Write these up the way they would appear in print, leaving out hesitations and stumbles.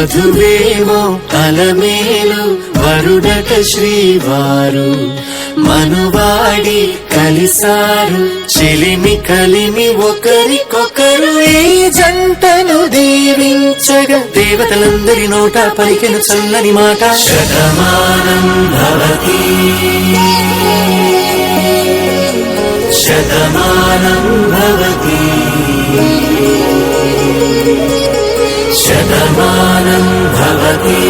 వధువేమో అలమేలు వరుడట శ్రీవారు మనువాడి కలిసారు చెలిమి కలిమి ఒకరికొకరు ఈ జంటను దీవించగా దేవతలందరి నోట పలికెను చల్లని మాట శతమానం భవతి శతమానం భవతి శతమానం భవతి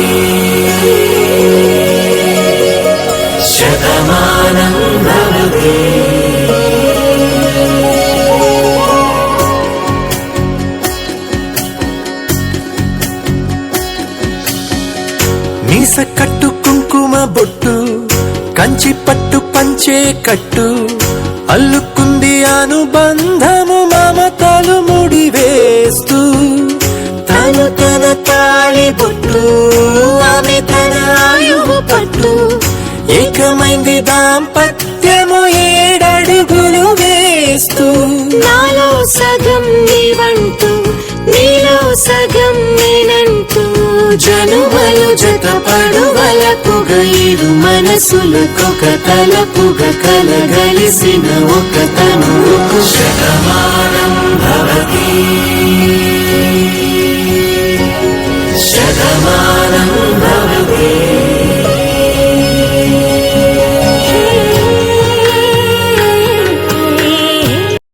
శతమానం భవతి మీస కట్టు కుంకుమ బొట్టు కంచి పట్టు పంచే కట్టు అల్లుకుంది అనుబంధము మమతలు ముడివేస్తూ తను తన తాళి బొట్టు ఆమె తన ఆయువు పట్టు ఏకమైంది దాంపత్యము 7 అడుగులు వేస్తూ నాలో సగం నీవంటూ నీలో సగం నేనంటూ జనుమలు జత పడువలపుగా ఇరు మనసులకొక తలపుగా కలగలిసిన ఒక తనువుకు శతమానం భవతి